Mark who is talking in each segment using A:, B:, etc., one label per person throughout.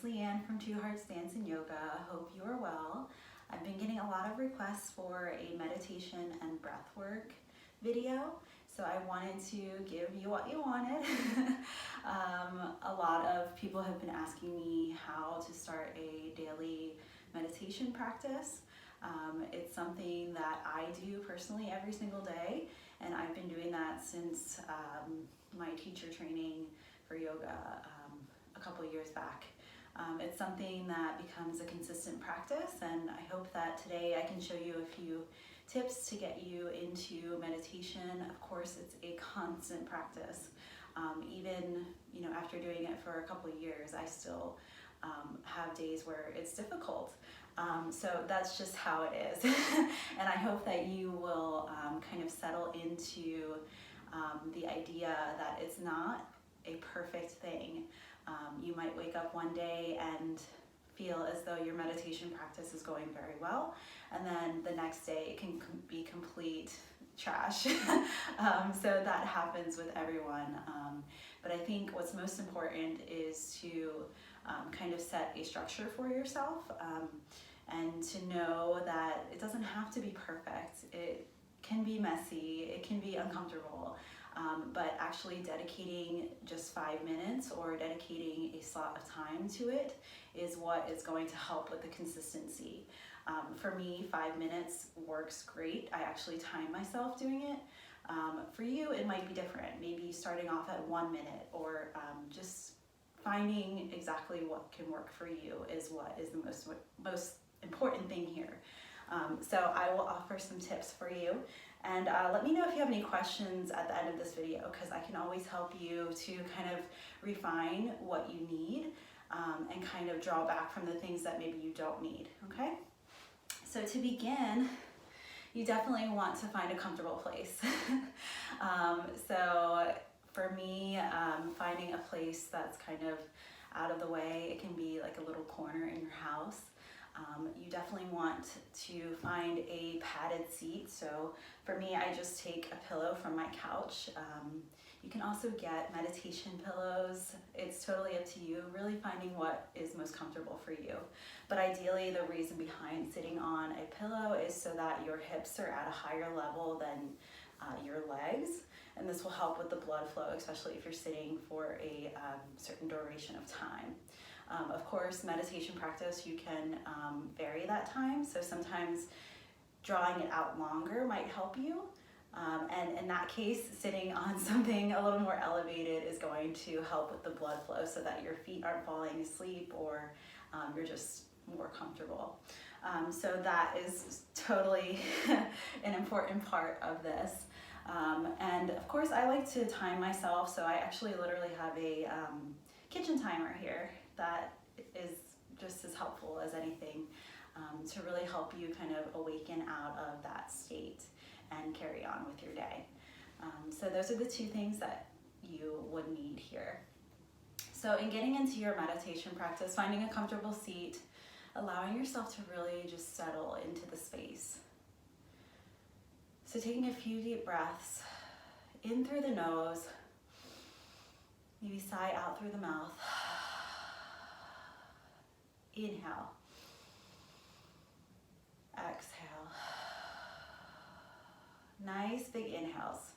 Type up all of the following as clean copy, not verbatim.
A: Leanne from Two Hearts Dance and Yoga. Hope you are well. I've been getting a lot of requests for a meditation and breathwork video, so I wanted to give you what you wanted. A lot of people have been asking me how to start a daily meditation practice. It's something that I do personally every single day, and I've been doing that since my teacher training for yoga a couple of years back. It's something that becomes a consistent practice, and I hope that today I can show you a few tips to get you into meditation. Of course, it's a constant practice. Even after doing it for a couple of years, I still have days where it's difficult. So that's just how it is. And I hope that you will kind of settle into the idea that it's not a perfect thing. You might wake up one day and feel as though your meditation practice is going very well, and then the next day it can be complete trash. So that happens with everyone. But I think what's most important is to kind of set a structure for yourself, and to know that it doesn't have to be perfect. It can be messy, it can be uncomfortable. But actually dedicating just 5 minutes or dedicating a slot of time to it is what is going to help with the consistency. For me, 5 minutes works great. I actually time myself doing it. For you, it might be different. Maybe starting off at 1 minute, or just finding exactly what can work for you is what is the most important thing here. So I will offer some tips for you. And let me know if you have any questions at the end of this video, because I can always help you to kind of refine what you need and kind of draw back from the things that maybe you don't need, okay? So to begin, you definitely want to find a comfortable place. So for me, finding a place that's kind of out of the way, it can be like a little corner in your house. You definitely want to find a padded seat. So for me, I just take a pillow from my couch. You can also get meditation pillows. It's totally up to you, really finding what is most comfortable for you. But ideally, the reason behind sitting on a pillow is so that your hips are at a higher level than your legs. And this will help with the blood flow, especially if you're sitting for a certain duration of time. Of course, meditation practice, you can vary that time. So sometimes drawing it out longer might help you. And in that case, sitting on something a little more elevated is going to help with the blood flow so that your feet aren't falling asleep, or you're just more comfortable. So that is totally an important part of this. And of course, I like to time myself. So I actually literally have a kitchen timer here that is just as helpful as anything to really help you kind of awaken out of that state and carry on with your day. So those are the two things that you would need here. So in getting into your meditation practice, finding a comfortable seat, allowing yourself to really just settle into the space. So taking a few deep breaths in through the nose, maybe sigh out through the mouth. Inhale, exhale. Nice big inhales.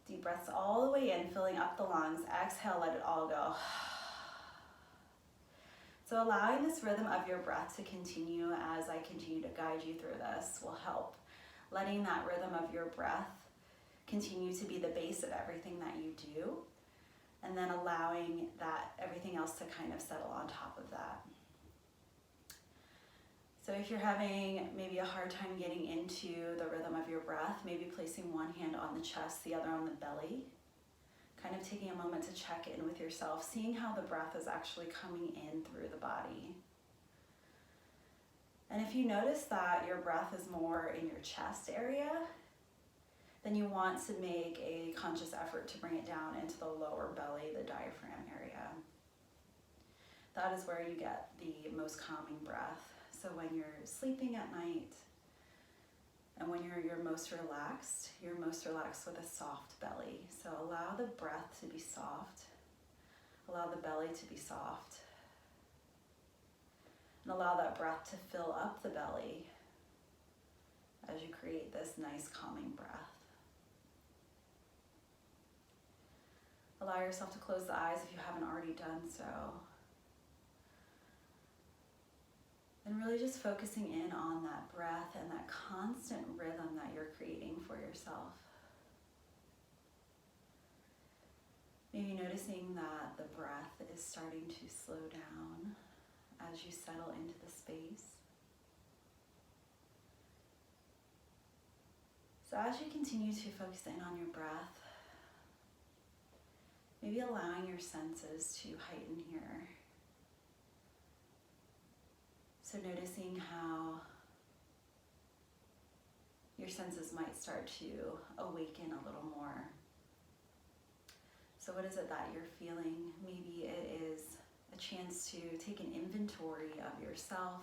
A: Deep breaths all the way in, filling up the lungs. Exhale, let it all go. So allowing this rhythm of your breath to continue as I continue to guide you through this will help. Letting that rhythm of your breath continue to be the base of everything that you do, and then allowing that everything else to kind of settle on top of that. So if you're having maybe a hard time getting into the rhythm of your breath, maybe placing one hand on the chest, the other on the belly, kind of taking a moment to check in with yourself, seeing how the breath is actually coming in through the body. And if you notice that your breath is more in your chest area, then you want to make a conscious effort to bring it down into the lower belly, the diaphragm area. That is where you get the most calming breath. So when you're sleeping at night, and when you're most relaxed with a soft belly. So allow the breath to be soft, allow the belly to be soft. And allow that breath to fill up the belly as you create this nice calming breath. Allow yourself to close the eyes if you haven't already done so. And really just focusing in on that breath and that constant rhythm that you're creating for yourself. Maybe noticing that the breath is starting to slow down as you settle into the space. So as you continue to focus in on your breath, maybe allowing your senses to heighten here. So noticing how your senses might start to awaken a little more. So what is it that you're feeling? Maybe it is a chance to take an inventory of yourself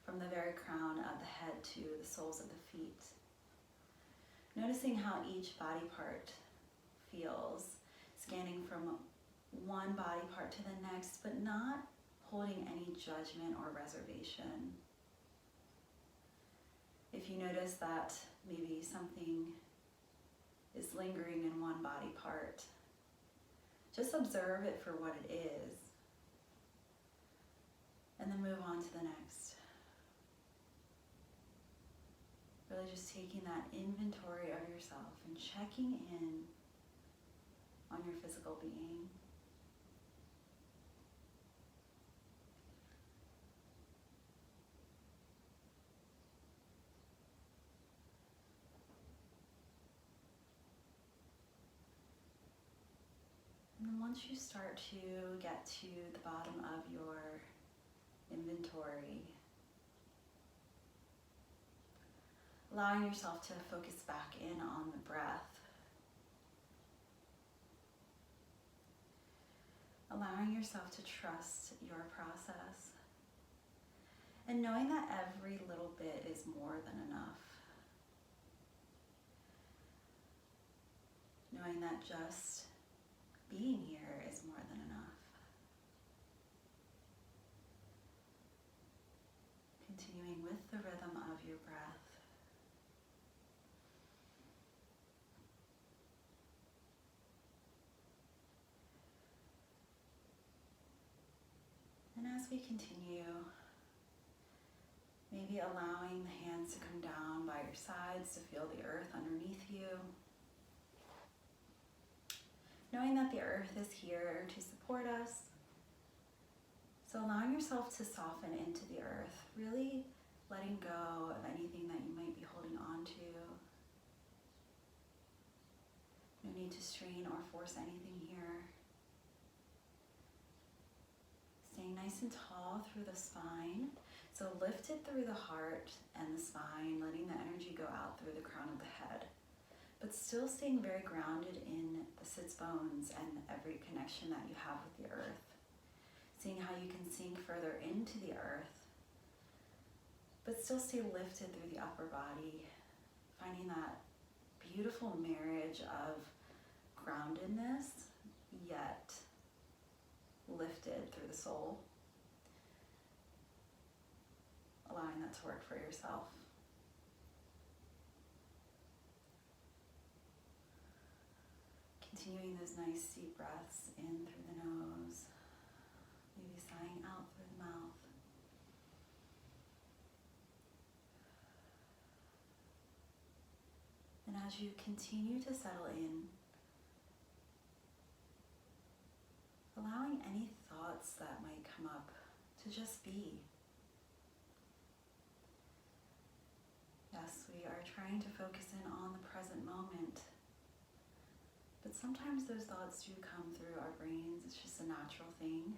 A: from the very crown of the head to the soles of the feet. Noticing how each body part feels, scanning from one body part to the next, but not holding any judgment or reservation. If you notice that maybe something is lingering in one body part, just observe it for what it is, and then move on to the next. Really just taking that inventory of yourself and checking in on your physical being. And then once you start to get to the bottom of your inventory, allowing yourself to focus back in on the breath. Allowing yourself to trust your process. And knowing that every little bit is more than enough. Knowing that just being here is more than enough. Continuing with the rhythm of your breath. And as we continue, maybe allowing the hands to come down by your sides to feel the earth underneath you. Knowing that the earth is here to support us. So allowing yourself to soften into the earth, really letting go of anything that you might be holding on to. No need to strain or force anything here. Staying nice and tall through the spine. So lifted through the heart and the spine, letting the energy go out through the crown of the head. But still staying very grounded in the sits bones and every connection that you have with the earth. Seeing how you can sink further into the earth, but still stay lifted through the upper body. Finding that beautiful marriage of groundedness, yet lifted through the soul. Allowing that to work for yourself. Continuing those nice deep breaths in through the nose, maybe sighing out through the mouth. And as you continue to settle in, allowing any thoughts that might come up to just be. Yes, we are trying to focus in on the present moment. But sometimes those thoughts do come through our brains. It's just a natural thing.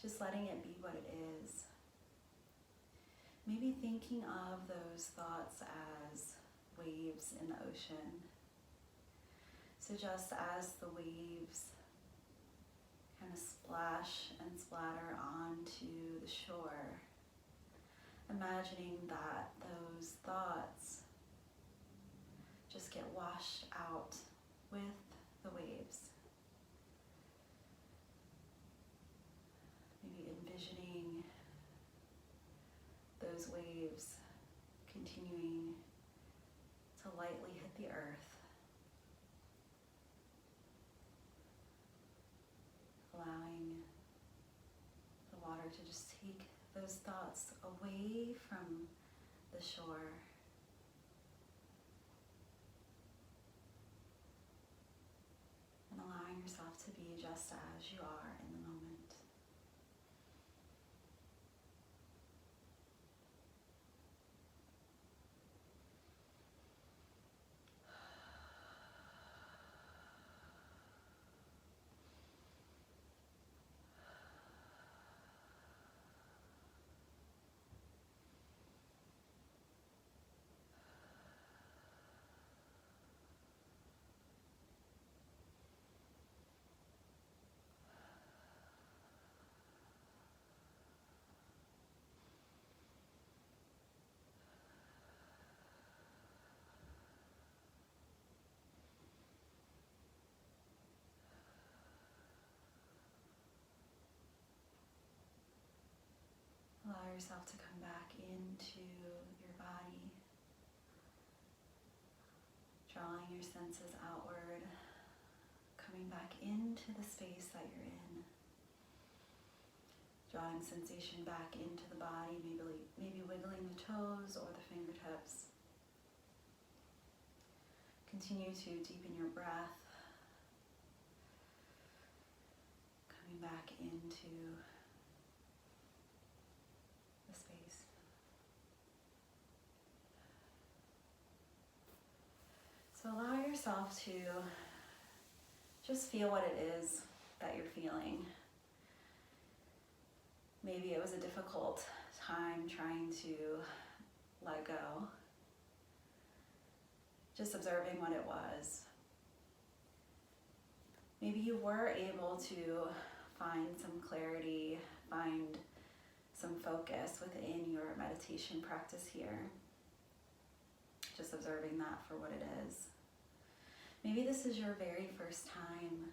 A: Just letting it be what it is. Maybe thinking of those thoughts as waves in the ocean. So just as the waves kind of splash and splatter onto the shore, imagining that those thoughts just get washed out with the waves. Maybe envisioning those waves continuing to lightly hit the earth, allowing the water to just take those thoughts away from the shore. And allowing yourself to be just as you are in the moment. Allow yourself to come back into your body, drawing your senses outward, coming back into the space that you're in, drawing sensation back into the body, maybe wiggling the toes or the fingertips. Continue to deepen your breath, coming back into the space. So allow yourself to just feel what it is that you're feeling. Maybe it was a difficult time trying to let go. Just observing what it was. Maybe you were able to find some clarity, find some focus within your meditation practice here. Just observing that for what it is. Maybe this is your very first time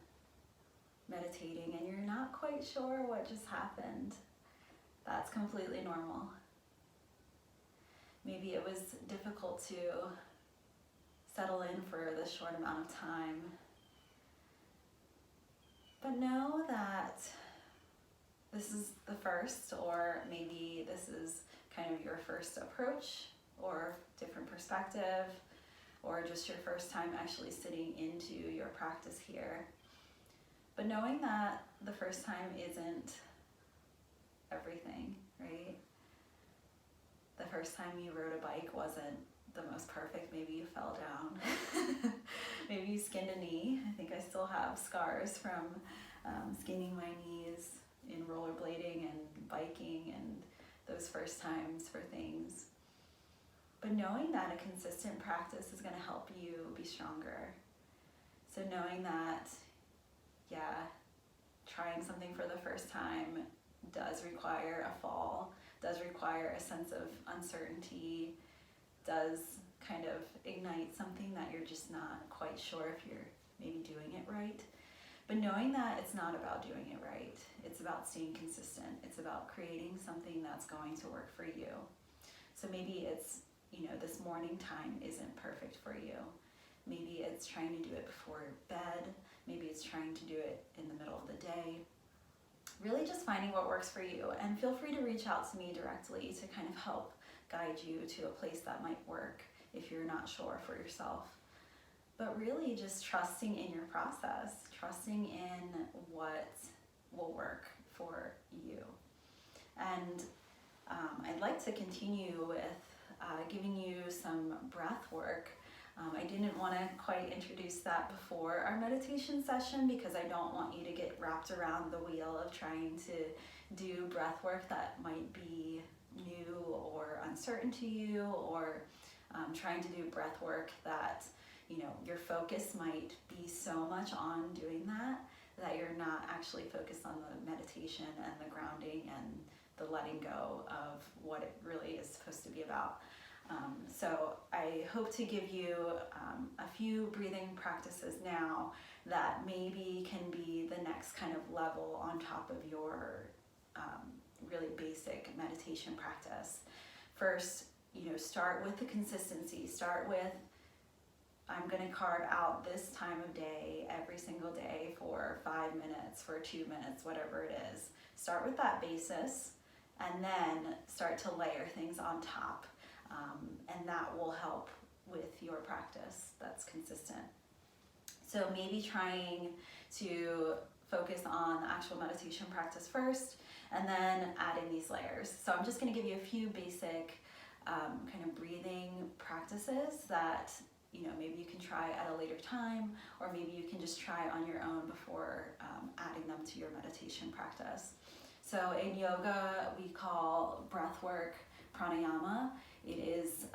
A: meditating and you're not quite sure what just happened. That's completely normal. Maybe it was difficult to settle in for this short amount of time. But know that this is the first, or maybe this is kind of your first approach or different perspective, or just your first time actually sitting into your practice here. But knowing that the first time isn't everything, right? The first time you rode a bike wasn't the most perfect. Maybe you fell down. Maybe you skinned a knee. I think I still have scars from skinning my knees in rollerblading and biking and those first times for things. But knowing that a consistent practice is going to help you be stronger. So knowing that, trying something for the first time does require a fall, does require a sense of uncertainty, does kind of ignite something that you're just not quite sure if you're maybe doing it right. But knowing that it's not about doing it right, it's about staying consistent. It's about creating something that's going to work for you. So maybe it's, this morning time isn't perfect for you. Maybe it's trying to do it before bed. Maybe it's trying to do it in the middle of the day. Really just finding what works for you. And feel free to reach out to me directly to kind of help guide you to a place that might work if you're not sure for yourself. But really just trusting in your process, trusting in what will work for you. And I'd like to continue with giving you some breath work. I didn't want to quite introduce that before our meditation session because I don't want you to get wrapped around the wheel of trying to do breath work that might be new or uncertain to you, or trying to do breath work that your focus might be so much on doing that you're not actually focused on the meditation and the grounding and the letting go of what it really is supposed to be about. So I hope to give you a few breathing practices now that maybe can be the next kind of level on top of your really basic meditation practice. first, start with the consistency. Start with, I'm going to carve out this time of day every single day for 5 minutes, for 2 minutes, whatever it is. Start with that basis and then start to layer things on top. And that will help with your practice that's consistent. So maybe trying to focus on the actual meditation practice first and then adding these layers. So I'm just going to give you a few basic kind of breathing practices that maybe you can try at a later time, or maybe you can just try on your own before adding them to your meditation practice. So in yoga, we call breathwork pranayama. It is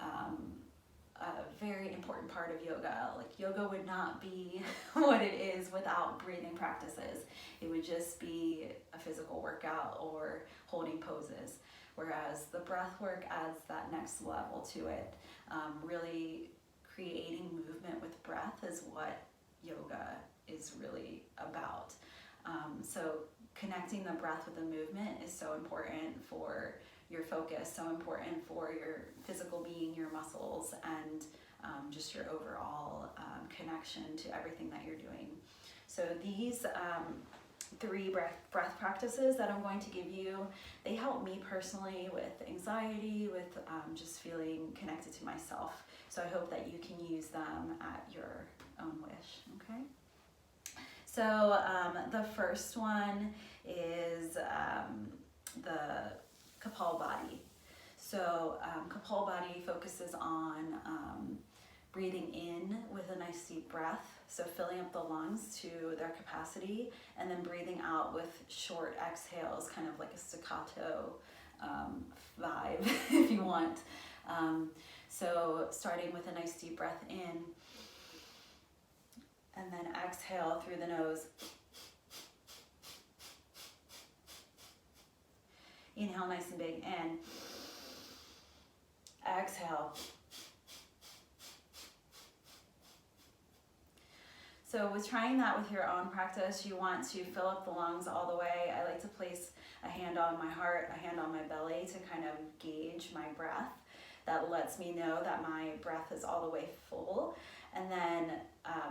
A: a very important part of yoga. Like, yoga would not be what it is without breathing practices. It would just be a physical workout or holding poses. Whereas the breath work adds that next level to it. Really creating movement with breath is what yoga is really about. So connecting the breath with the movement is so important for your focus, so important for your physical being, your muscles, and just your overall connection to everything that you're doing. So these 3 breath practices that I'm going to give you, they help me personally with anxiety, with just feeling connected to myself. So I hope that you can use them at your own wish, okay? So the first one is the Kapal Body. So Kapal Body focuses on breathing in with a nice deep breath, so filling up the lungs to their capacity, and then breathing out with short exhales, kind of like a staccato vibe, if you want. So starting with a nice deep breath in, and then exhale through the nose. Inhale nice and big in. Exhale. So with trying that with your own practice, you want to fill up the lungs all the way. I like to place a hand on my heart, a hand on my belly to kind of gauge my breath. That lets me know that my breath is all the way full. And then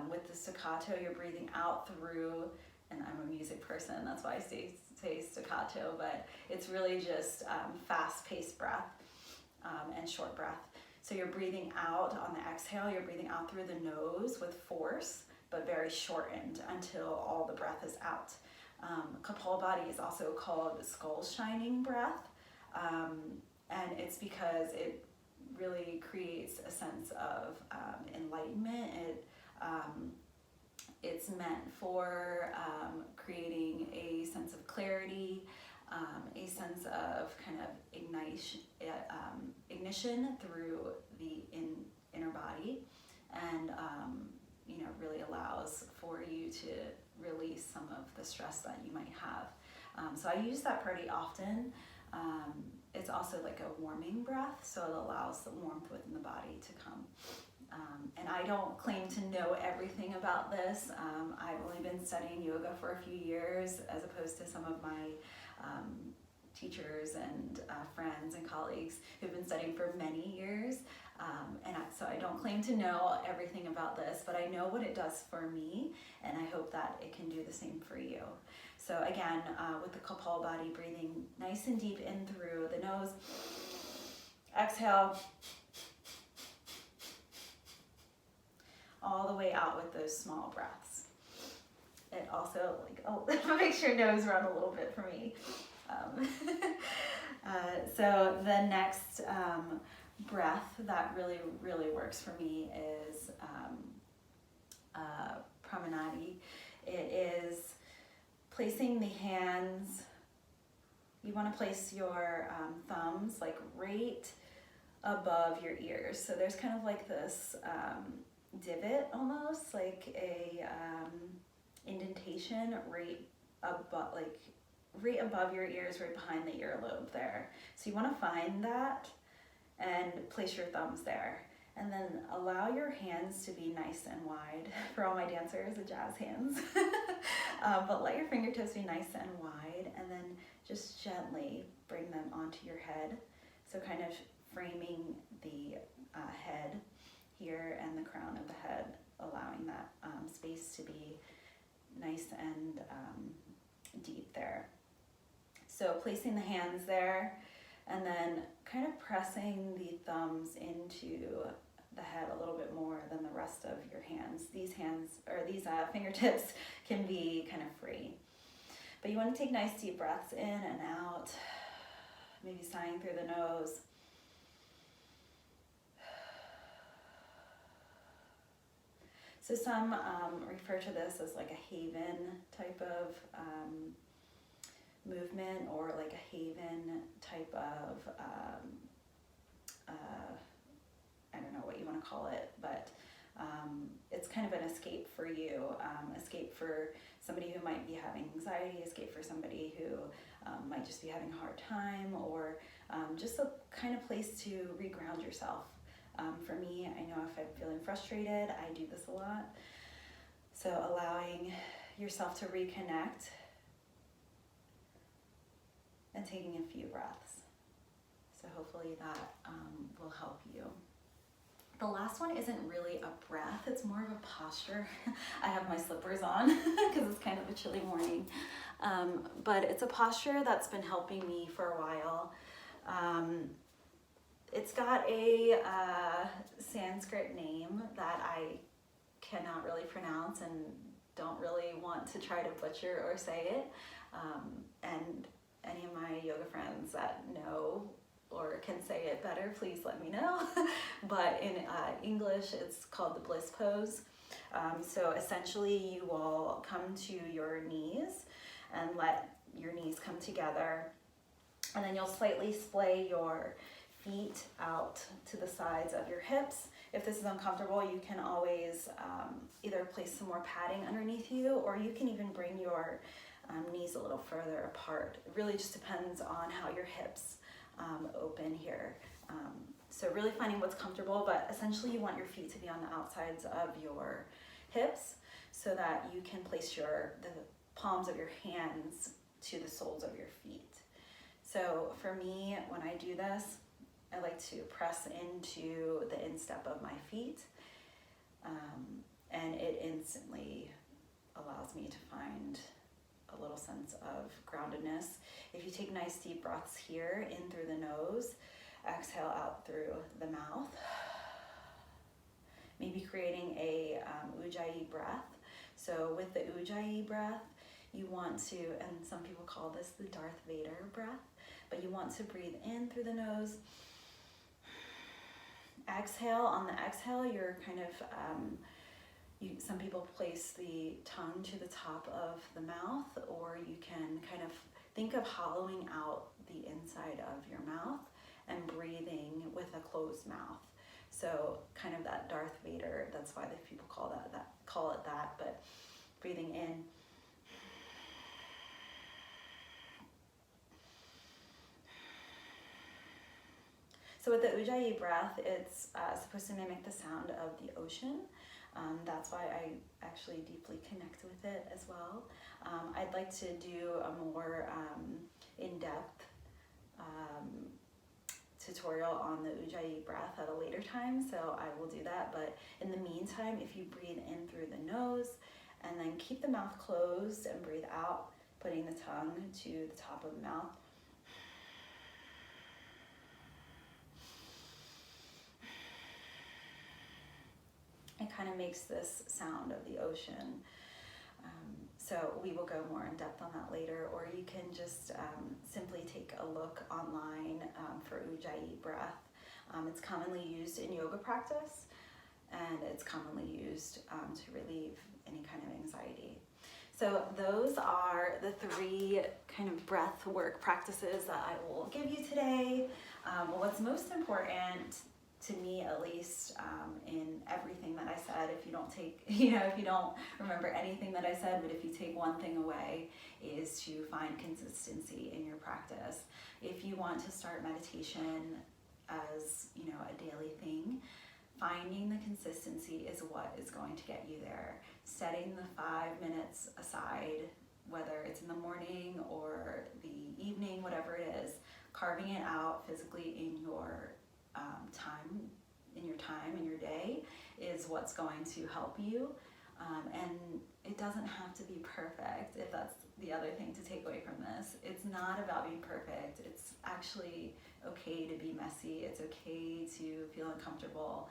A: with the staccato, you're breathing out through, and I'm a music person, that's why I say staccato, but it's really just fast-paced breath and short breath. So you're breathing out on the exhale, you're breathing out through the nose with force, but very shortened until all the breath is out. Kapal Body is also called skull shining breath, and it's because it really creates a sense of enlightenment. It's meant for creating a sense of clarity, a sense of kind of ignition through the inner body, and really allows for you to release some of the stress that you might have. So I use that pretty often. It's also like a warming breath, so it allows the warmth within the body to come. And I don't claim to know everything about this. I've only been studying yoga for a few years, as opposed to some of my teachers and friends and colleagues who've been studying for many years. So I don't claim to know everything about this, but I know what it does for me, and I hope that it can do the same for you. So again, with the Kapal Body, breathing nice and deep in through the nose. Exhale. All the way out with those small breaths. It also, makes your nose run a little bit for me. So the next breath that really, really works for me is Promenade. It is placing the hands, you want to place your thumbs like right above your ears. So there's kind of like this divot, almost like a indentation right above your ears, right behind the earlobe there. So you want to find that and place your thumbs there, and then allow your hands to be nice and wide. For all my dancers, the jazz hands. But let your fingertips be nice and wide, and then just gently bring them onto your head. So kind of framing the head here and the crown of the head, allowing that space to be nice and deep there. So placing the hands there and then kind of pressing the thumbs into the head a little bit more than the rest of your hands. These fingertips can be kind of free. But you want to take nice deep breaths in and out, maybe sighing through the nose. So some refer to this as like a haven type of movement, or like a haven type of, I don't know what you want to call it, but it's kind of an escape for you, escape for somebody who might be having anxiety, escape for somebody who might just be having a hard time, or just a kind of place to reground yourself. For me, I know if I'm feeling frustrated, I do this a lot. So allowing yourself to reconnect and taking a few breaths. So hopefully that will help you. The last one isn't really a breath, it's more of a posture. I have my slippers on because it's kind of a chilly morning. But it's a posture that's been helping me for a while. It's got a Sanskrit name that I cannot really pronounce and don't really want to try to butcher or say it. And any of my yoga friends that know or can say it better, please let me know. But in English, it's called the Bliss Pose. So essentially you will come to your knees and let your knees come together. And then you'll slightly splay your feet out to the sides of your hips. If this is uncomfortable, you can always either place some more padding underneath you, or you can even bring your knees a little further apart. It really just depends on how your hips open here. So really finding what's comfortable, but essentially you want your feet to be on the outsides of your hips so that you can place the palms of your hands to the soles of your feet. So for me, when I do this, I like to press into the instep of my feet, and it instantly allows me to find a little sense of groundedness. If you take nice deep breaths here, in through the nose, exhale out through the mouth, maybe creating a Ujjayi breath. So with the Ujjayi breath, you want to, and some people call this the Darth Vader breath, but you want to breathe in through the nose. Exhale. On the exhale, you're kind of, some people place the tongue to the top of the mouth, or you can kind of think of hollowing out the inside of your mouth and breathing with a closed mouth. So kind of that Darth Vader, that's why the people call it that, but breathing in. So with the Ujjayi breath, it's supposed to mimic the sound of the ocean. That's why I actually deeply connect with it as well. I'd like to do a more in-depth tutorial on the Ujjayi breath at a later time, so I will do that. But in the meantime, if you breathe in through the nose and then keep the mouth closed and breathe out, putting the tongue to the top of the mouth. It kind of makes this sound of the ocean. So we will go more in depth on that later, or you can just simply take a look online for Ujjayi breath. It's commonly used in yoga practice, and it's commonly used to relieve any kind of anxiety. So those are the 3 kind of breath work practices that I will give you today. What's most important to me, at least, in everything that I said, if you don't take, if you don't remember anything that I said, but if you take one thing away, is to find consistency in your practice. If you want to start meditation as, a daily thing, finding the consistency is what is going to get you there. Setting the 5 minutes aside, whether it's in the morning or the evening, whatever it is, carving it out physically in your time in your day is what's going to help you. And it doesn't have to be perfect, if that's the other thing to take away from this. It's not about being perfect. It's actually okay to be messy. It's okay to feel uncomfortable.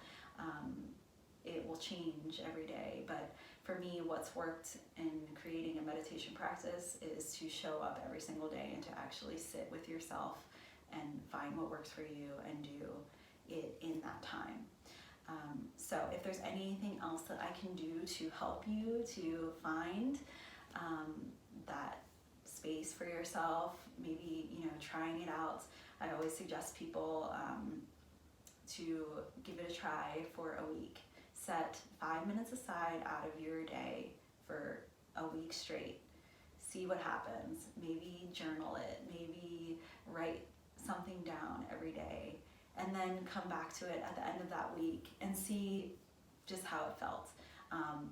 A: It will change every day. But for me, what's worked in creating a meditation practice is to show up every single day and to actually sit with yourself and find what works for you and do it in that time. So if there's anything else that I can do to help you to find that space for yourself, maybe, trying it out, I always suggest people to give it a try for a week. Set 5 minutes aside out of your day for a week straight. See what happens. Maybe journal it. Maybe write something down every day. And then come back to it at the end of that week and see just how it felt.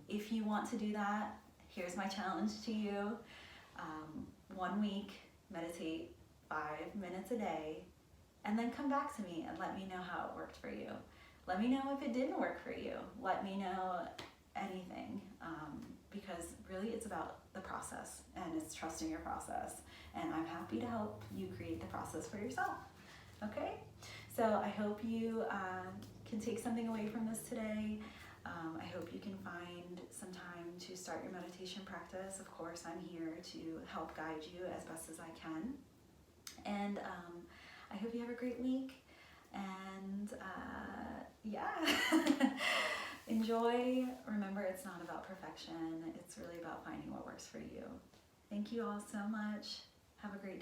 A: If you want to do that, here's my challenge to you. 1 week, meditate 5 minutes a day, and then come back to me and let me know how it worked for you. Let me know if it didn't work for you. Let me know anything, because really it's about the process, and it's trusting your process. And I'm happy to help you create the process for yourself. Okay? So I hope you can take something away from this today. I hope you can find some time to start your meditation practice. Of course, I'm here to help guide you as best as I can. And I hope you have a great week. And enjoy. Remember, it's not about perfection. It's really about finding what works for you. Thank you all so much. Have a great day.